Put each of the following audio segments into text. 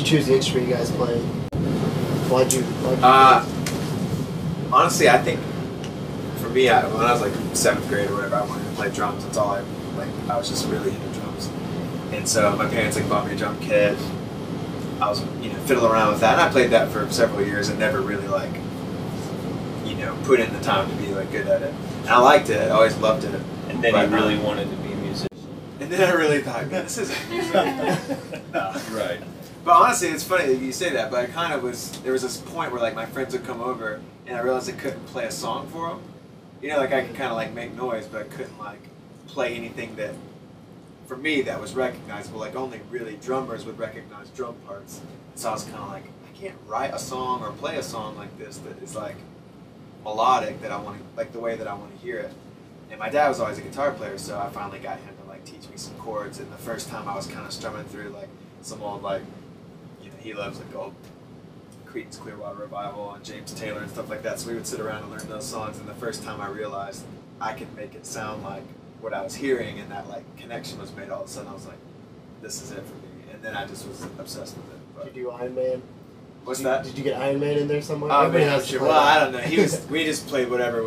choose the instrument you guys play? Why'd you honestly, I think for me, when I was like 7th grade or whatever, I wanted to play drums. That's all I was just really into drums. And so my parents like bought me a drum kit. I was, fiddling around with that, and I played that for several years and never really put in the time to be good at it. And I liked it. I always loved it. And then you really wanted to be a musician. And then I really thought, man, this isn't music. Right. But honestly, it's funny that you say that, but there was this point where my friends would come over and I realized I couldn't play a song for them. I could kind of make noise, but I couldn't play anything that, for me, that was recognizable. Only really drummers would recognize drum parts. So I was kind of I can't write a song or play a song like this that is melodic, that I want to, the way that I want to hear it. And my dad was always a guitar player, so I finally got him to teach me some chords. And the first time I was kind of strumming through some old he loves old Creedence Clearwater Revival and James Taylor and stuff like that. So we would sit around and learn those songs. And the first time I realized I could make it sound like what I was hearing, and that connection was made, all of a sudden I was like, this is it for me. And then I just was obsessed with it. But did you do Iron Man? What's that? Did you get Iron Man in there somewhere? Oh, man, I'm sure. Well, I don't know. We just played whatever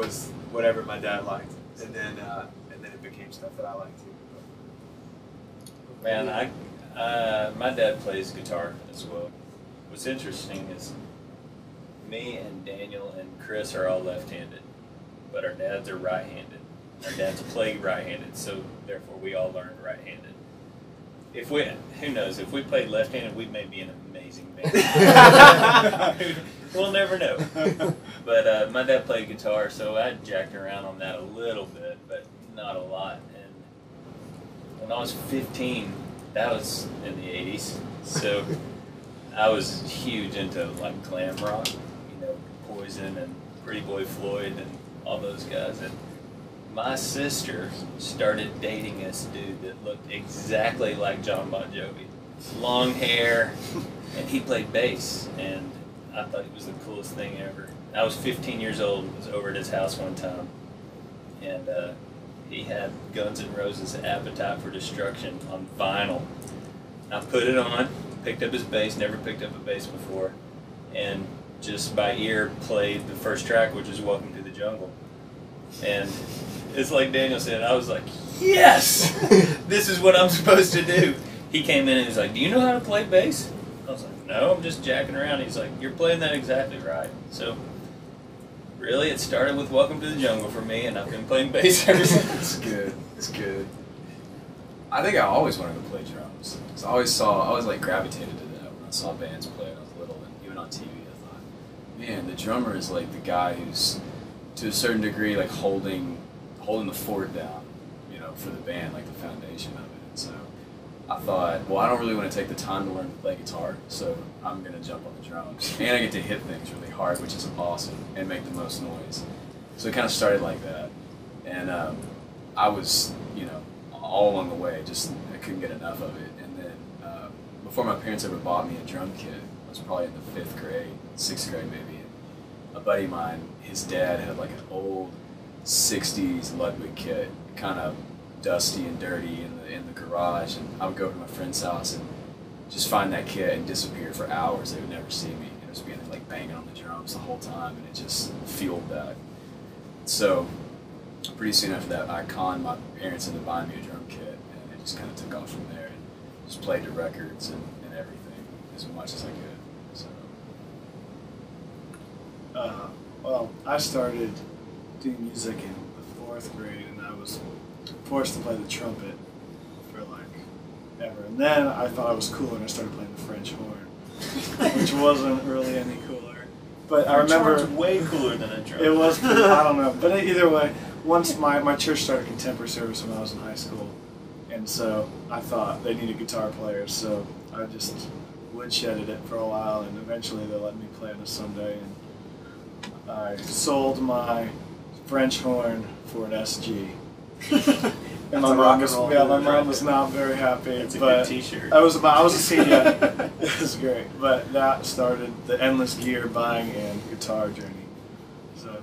my dad liked, and then it became stuff that I liked too. Man, my dad plays guitar as well. What's interesting is me and Daniel and Chris are all left-handed, but our dads are right-handed. Our dads play right-handed, so therefore we all learned right-handed. Who knows, if we played left-handed, we may be an amazing band. We'll never know. But my dad played guitar, so I jacked around on that a little bit, but not a lot. And when I was 15, that was in the 80s, so I was huge into glam rock, Poison and Pretty Boy Floyd and all those guys. And my sister started dating this dude that looked exactly like John Bon Jovi. Long hair, and he played bass, and I thought he was the coolest thing ever. I was 15 years old, was over at his house one time, and he had Guns N' Roses' Appetite for Destruction on vinyl. I put it on, picked up his bass, never picked up a bass before, and just by ear played the first track, which is Welcome to the Jungle. And it's like Daniel said, I was like, yes! This is what I'm supposed to do. He came in and he's like, do you know how to play bass? I was like, no, I'm just jacking around. He's like, you're playing that exactly right. So, really, it started with Welcome to the Jungle for me, and I've been playing bass ever since. It's good. It's good. I think I always wanted to play drums. I always gravitated to that when I saw bands play when I was little, and even on TV, I thought, man, the drummer is the guy who's, to a certain degree, holding the fort down, for the band, the foundation of it. And so I thought, well, I don't really want to take the time to learn to play guitar, so I'm going to jump on the drums. And I get to hit things really hard, which is awesome, and make the most noise. So it kind of started like that. And I was, all along the way, I couldn't get enough of it. And then before my parents ever bought me a drum kit, I was probably in the 5th grade, 6th grade maybe. And a buddy of mine, his dad had an old 60s Ludwig kit, kind of dusty and dirty in the garage, and I would go over to my friend's house and just find that kit and disappear for hours. They would never see me. It was being banging on the drums the whole time, and it just fueled that. So pretty soon after that, I conned my parents into buying me a drum kit, and it just kind of took off from there, and just played to records and everything as much as I could. So. Well, I started doing music in the 4th grade, and I was forced to play the trumpet for ever. And then I thought I was cooler, and I started playing the French horn, which wasn't really any cooler. But I remember French horn's way cooler than a trumpet. it was. I don't know. But either way, once my church started contemporary service when I was in high school, and so I thought they needed guitar players, so I just woodshedded it for a while, and eventually they let me play on a Sunday. And I sold my French horn for an SG. And my mom was not very happy. It's a but good T-shirt. I was a senior. It was great. But that started the endless gear buying and guitar journey. So